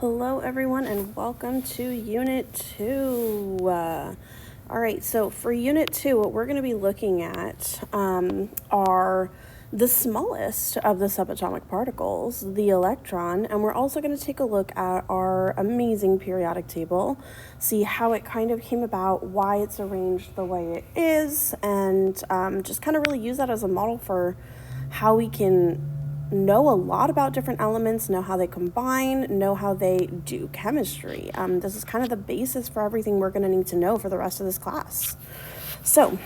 Hello everyone and welcome to Unit 2. Alright, so for Unit 2, what we're going to be looking at are the smallest of the subatomic particles, the electron, and we're also going to take a look at our amazing periodic table, see how it kind of came about, why it's arranged the way it is, and just kind of really use that as a model for how we can know a lot about different elements, know how they combine, know how they do chemistry. This is kind of the basis for everything we're going to need to know for the rest of this class. So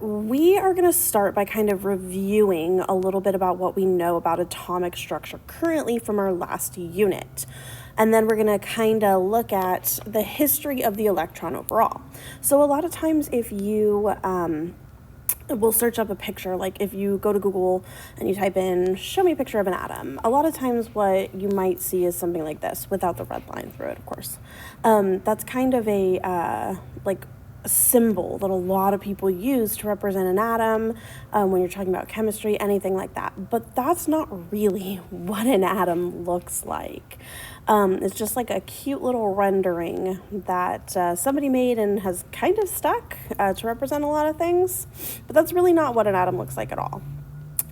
we are going to start by kind of reviewing a little bit about what we know about atomic structure currently from our last unit. And then we're going to kind of look at the history of the electron overall. So a lot of times if you we'll search up a picture, like if you go to Google and you type in, show me a picture of an atom, a lot of times what you might see is something like this, without the red line through it, of course. That's kind of a symbol that a lot of people use to represent an atom when you're talking about chemistry, anything like that. But that's not really what an atom looks like. It's just like a cute little rendering that somebody made and has kind of stuck to represent a lot of things, but that's really not what an atom looks like at all.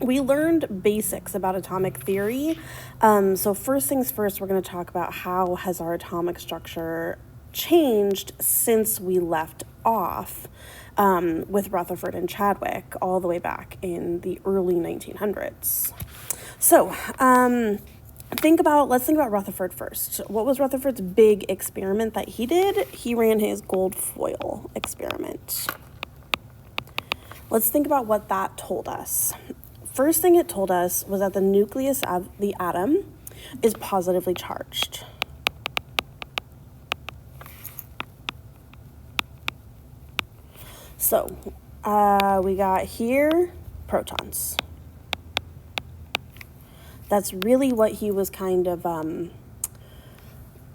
We learned basics about atomic theory, so first things first, we're going to talk about how has our atomic structure changed since we left off with Rutherford and Chadwick all the way back in the early 1900s. So, let's think about Rutherford first. What was Rutherford's big experiment that he did? He ran his gold foil experiment. Let's think about what that told us. First thing it told us was that the nucleus of the atom is positively charged. So, we got here protons. That's really what he was kind of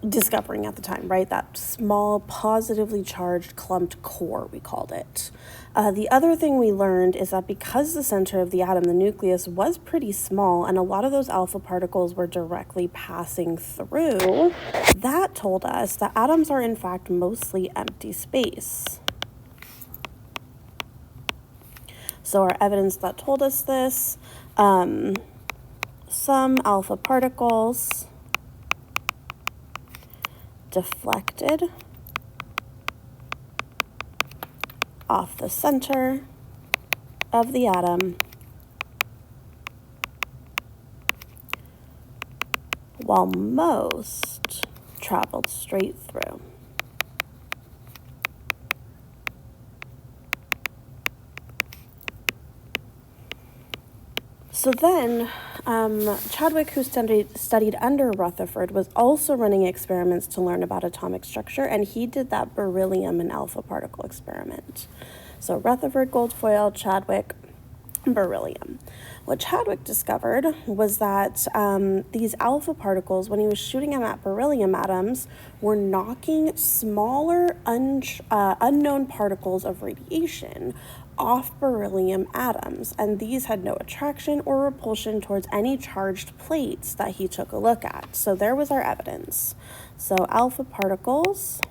discovering at the time, right? That small, positively charged clumped core, we called it. The other thing we learned is that because the center of the atom, the nucleus, was pretty small, and a lot of those alpha particles were directly passing through, that told us that atoms are in fact mostly empty space. So our evidence that told us this, some alpha particles deflected off the center of the atom while most traveled straight through. So then, Chadwick, who studied under Rutherford, was also running experiments to learn about atomic structure, and he did that beryllium and alpha particle experiment. So Rutherford, gold foil, Chadwick, beryllium. What Chadwick discovered was that these alpha particles, when he was shooting them at beryllium atoms, were knocking smaller unknown particles of radiation off beryllium atoms, and these had no attraction or repulsion towards any charged plates that he took a look at. So there was our evidence. So alpha particles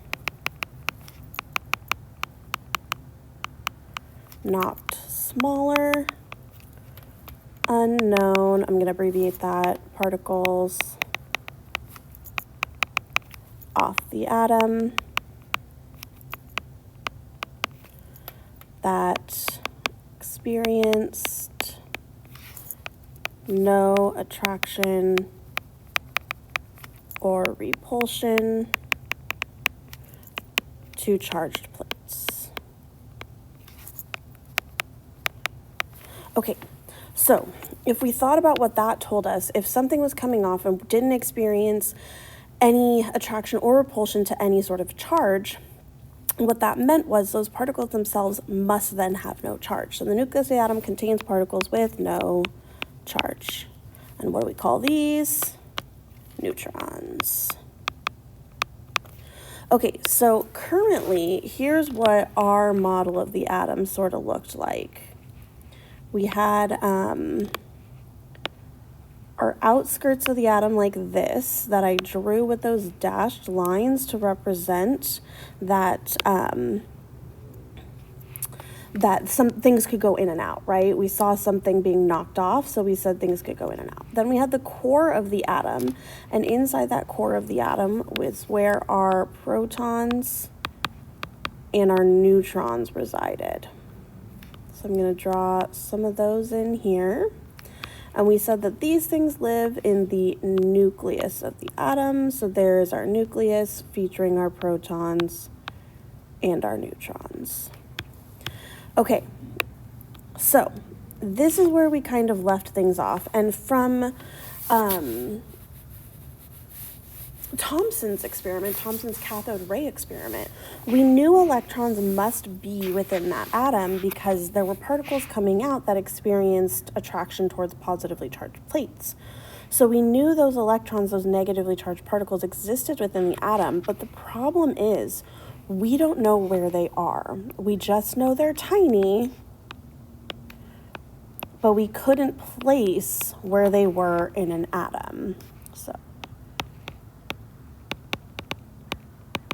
knocked smaller, unknown, I'm going to abbreviate that, particles off the atom that experienced no attraction or repulsion to charged plates. Okay, so if we thought about what that told us, if something was coming off and didn't experience any attraction or repulsion to any sort of charge, what that meant was those particles themselves must then have no charge. So the nucleus of the atom contains particles with no charge. And what do we call these? Neutrons. Okay, so currently, here's what our model of the atom sort of looked like. We had are outskirts of the atom like this, that I drew with those dashed lines to represent that, that some things could go in and out, right? We saw something being knocked off, so we said things could go in and out. Then we had the core of the atom, and inside that core of the atom was where our protons and our neutrons resided. So I'm going to draw some of those in here. And we said that these things live in the nucleus of the atom. So there's our nucleus featuring our protons and our neutrons. Okay, so this is where we kind of left things off. And from Thomson's experiment, Thomson's cathode ray experiment, we knew electrons must be within that atom because there were particles coming out that experienced attraction towards positively charged plates. So we knew those electrons, those negatively charged particles, existed within the atom, but the problem is we don't know where they are. We just know they're tiny, but we couldn't place where they were in an atom. So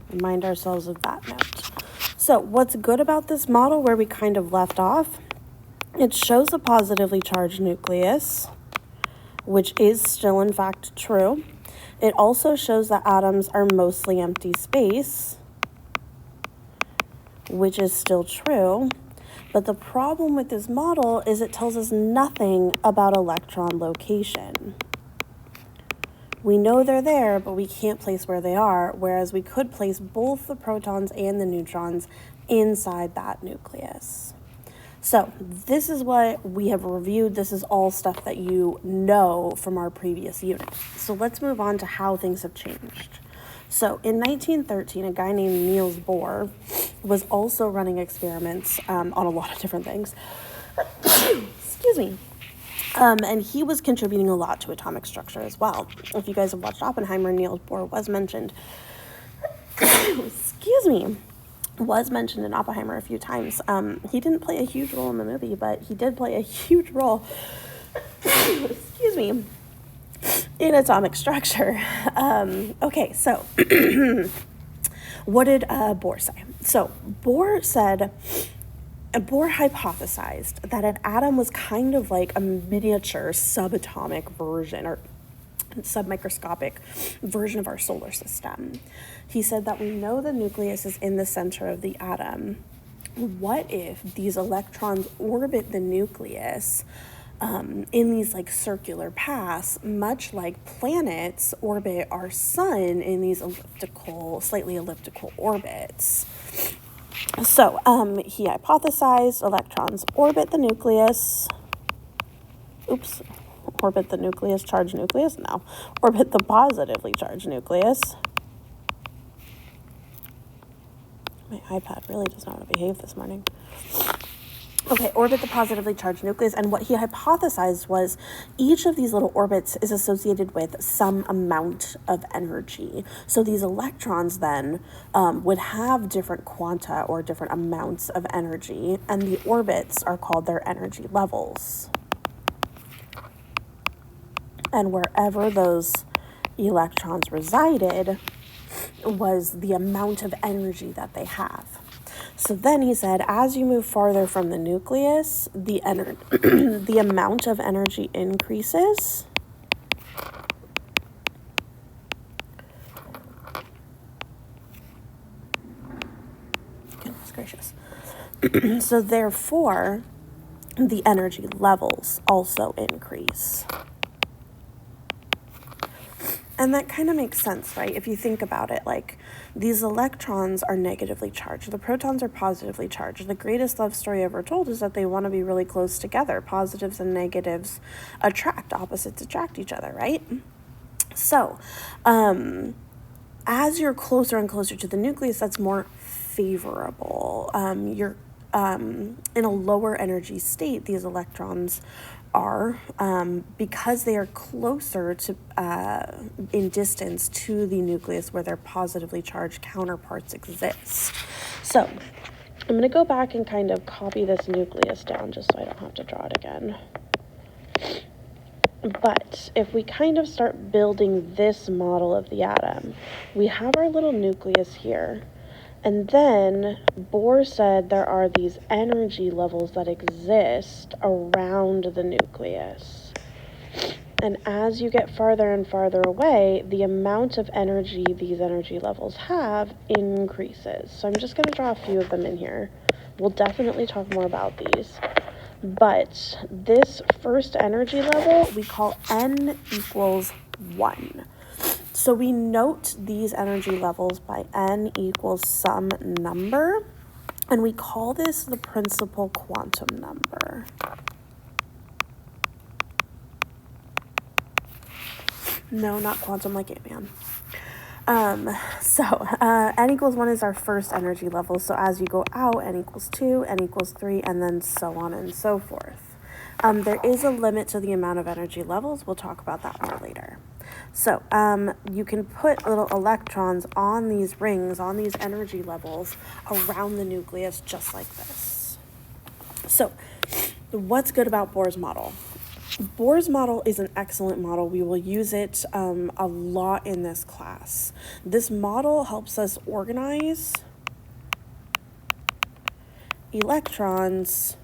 remind ourselves of that note. So what's good about this model where we kind of left off? It shows a positively charged nucleus, which is still in fact true. It also shows that atoms are mostly empty space, which is still true. But the problem with this model is it tells us nothing about electron location. We know they're there, but we can't place where they are, whereas we could place both the protons and the neutrons inside that nucleus. So this is what we have reviewed. This is all stuff that you know from our previous unit. So let's move on to how things have changed. So in 1913, a guy named Niels Bohr was also running experiments on a lot of different things. Excuse me. And he was contributing a lot to atomic structure as well. If you guys have watched Oppenheimer, Niels Bohr was mentioned. Excuse me. Was mentioned in Oppenheimer a few times. He didn't play a huge role in the movie, but he did play a huge role, excuse me, in atomic structure. Okay, so what did Bohr say? So Bohr hypothesized that an atom was kind of like a miniature subatomic version or submicroscopic version of our solar system. He said that we know the nucleus is in the center of the atom. What if these electrons orbit the nucleus in these like circular paths, much like planets orbit our sun in these slightly elliptical orbits? So he hypothesized electrons orbit the nucleus. Orbit the nucleus, charged nucleus? No. Orbit the positively charged nucleus. My iPad really does not want to behave this morning. Okay, orbit the positively charged nucleus. And what he hypothesized was each of these little orbits is associated with some amount of energy. So these electrons then would have different quanta or different amounts of energy, and the orbits are called their energy levels. And wherever those electrons resided was the amount of energy that they have. So then he said, as you move farther from the nucleus, the amount of energy increases. Goodness gracious. So therefore, the energy levels also increase. And that kind of makes sense, right? If you think about it, like these electrons are negatively charged. The protons are positively charged. The greatest love story ever told is that they want to be really close together. Positives and negatives attract, opposites attract each other, right? So, as you're closer and closer to the nucleus, that's more favorable. You're in a lower energy state, these electrons are, because they are closer to in distance to the nucleus where their positively charged counterparts exist. So I'm going to go back and kind of copy this nucleus down just so I don't have to draw it again. But if we kind of start building this model of the atom, we have our little nucleus here. And then Bohr said there are these energy levels that exist around the nucleus. And as you get farther and farther away, the amount of energy these energy levels have increases. So I'm just going to draw a few of them in here. We'll definitely talk more about these. But this first energy level we call n equals 1. So we note these energy levels by n equals some number, and we call this the principal quantum number. No, not quantum like Ant-Man. N equals 1 is our first energy level. So as you go out, n equals 2, n equals 3, and then so on and so forth. There is a limit to the amount of energy levels. We'll talk about that more later. So you can put little electrons on these rings, on these energy levels around the nucleus just like this. So what's good about Bohr's model? Bohr's model is an excellent model. We will use it a lot in this class. This model helps us organize electrons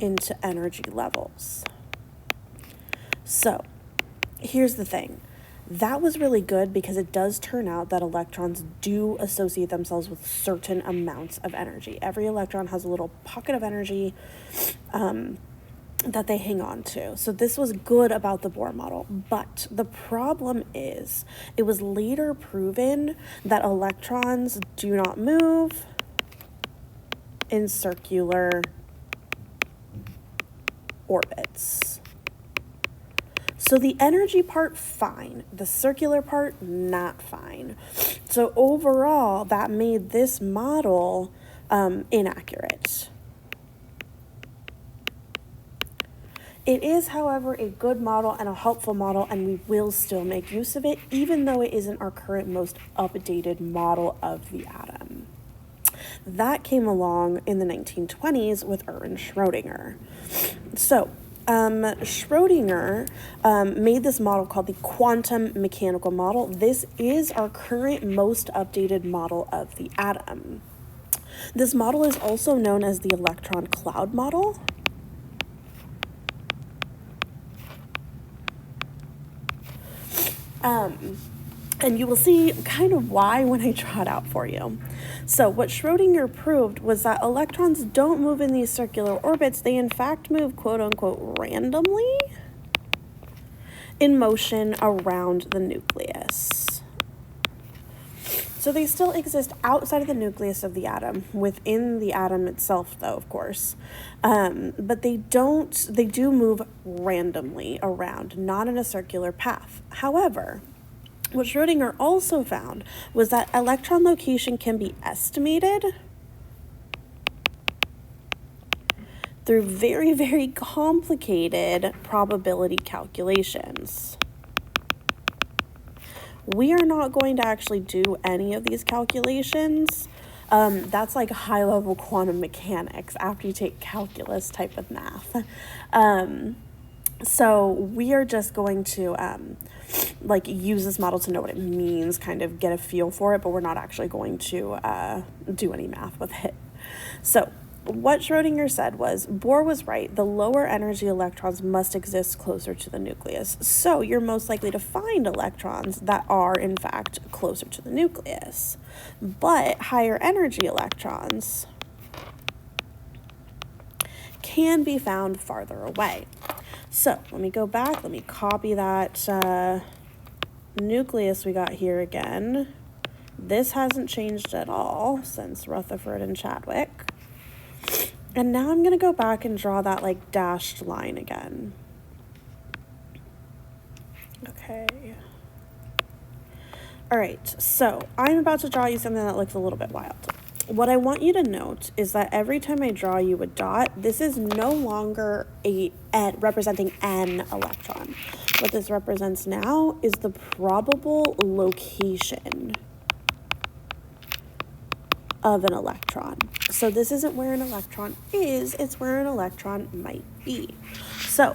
into energy levels. So here's the thing. That was really good because it does turn out that electrons do associate themselves with certain amounts of energy. Every electron has a little pocket of energy that they hang on to. So this was good about the Bohr model, but the problem is it was later proven that electrons do not move in circular orbits. So the energy part, fine. The circular part, not fine. So overall, that made this model inaccurate. It is, however, a good model and a helpful model, and we will still make use of it, even though it isn't our current most updated model of the atom. That came along in the 1920s with Erwin Schrödinger. So, Schrödinger made this model called the quantum mechanical model. This is our current most updated model of the atom. This model is also known as the electron cloud model. And you will see kind of why when I draw it out for you. So what Schrödinger proved was that electrons don't move in these circular orbits. They in fact move quote unquote randomly in motion around the nucleus. So they still exist outside of the nucleus of the atom, within the atom itself though, of course. But they do move randomly around, not in a circular path. However, what Schrödinger also found was that electron location can be estimated through very, very complicated probability calculations. We are not going to actually do any of these calculations. That's like high-level quantum mechanics after you take calculus type of math. So we are just going to use this model to know what it means, kind of get a feel for it, but we're not actually going to do any math with it. So what Schrödinger said was, Bohr was right, the lower energy electrons must exist closer to the nucleus. So you're most likely to find electrons that are, in fact, closer to the nucleus. But higher energy electrons can be found farther away. So let me go back, let me copy that nucleus we got here again. This hasn't changed at all since Rutherford and Chadwick. And now I'm going to go back and draw that like dashed line again. Okay. All right, so I'm about to draw you something that looks a little bit wild. What I want you to note is that every time I draw you a dot, this is no longer representing an electron. What this represents now is the probable location of an electron. So this isn't where an electron is, it's where an electron might be. So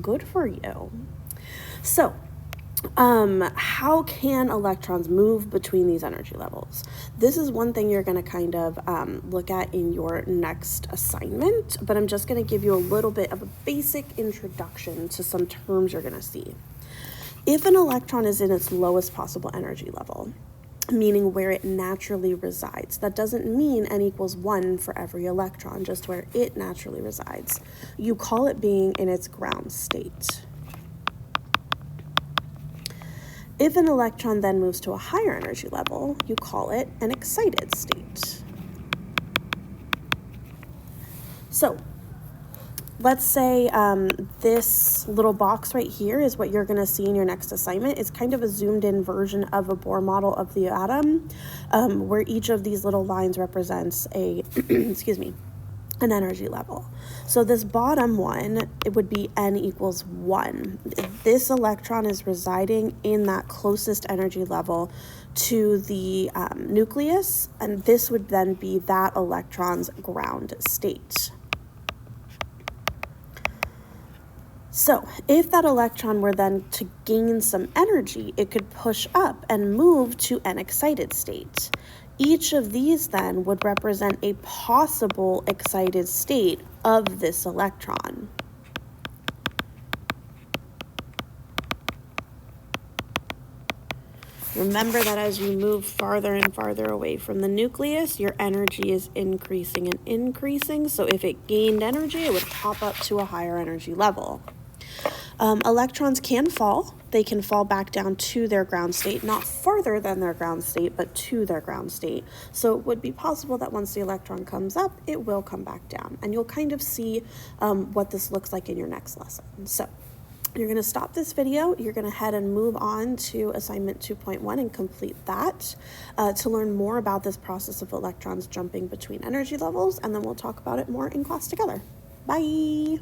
Good for you. So, how can electrons move between these energy levels? This is one thing you're going to kind of look at in your next assignment, but I'm just going to give you a little bit of a basic introduction to some terms you're going to see. If an electron is in its lowest possible energy level, meaning where it naturally resides, that doesn't mean n equals 1 for every electron, just where it naturally resides, you call it being in its ground state. If an electron then moves to a higher energy level, you call it an excited state. So let's say this little box right here is what you're going to see in your next assignment. It's kind of a zoomed in version of a Bohr model of the atom, where each of these little lines represents a, excuse me, an energy level. So this bottom one, it would be n equals 1. This electron is residing in that closest energy level to the nucleus, and this would then be that electron's ground state. So if that electron were then to gain some energy, it could push up and move to an excited state. Each of these then would represent a possible excited state of this electron. Remember that as you move farther and farther away from the nucleus, your energy is increasing and increasing. So if it gained energy, it would pop up to a higher energy level. Electrons can fall. They can fall back down to their ground state, not farther than their ground state, but to their ground state. So it would be possible that once the electron comes up, it will come back down. And you'll kind of see what this looks like in your next lesson. So you're going to stop this video. You're going to head and move on to assignment 2.1 and complete that to learn more about this process of electrons jumping between energy levels. And then we'll talk about it more in class together. Bye.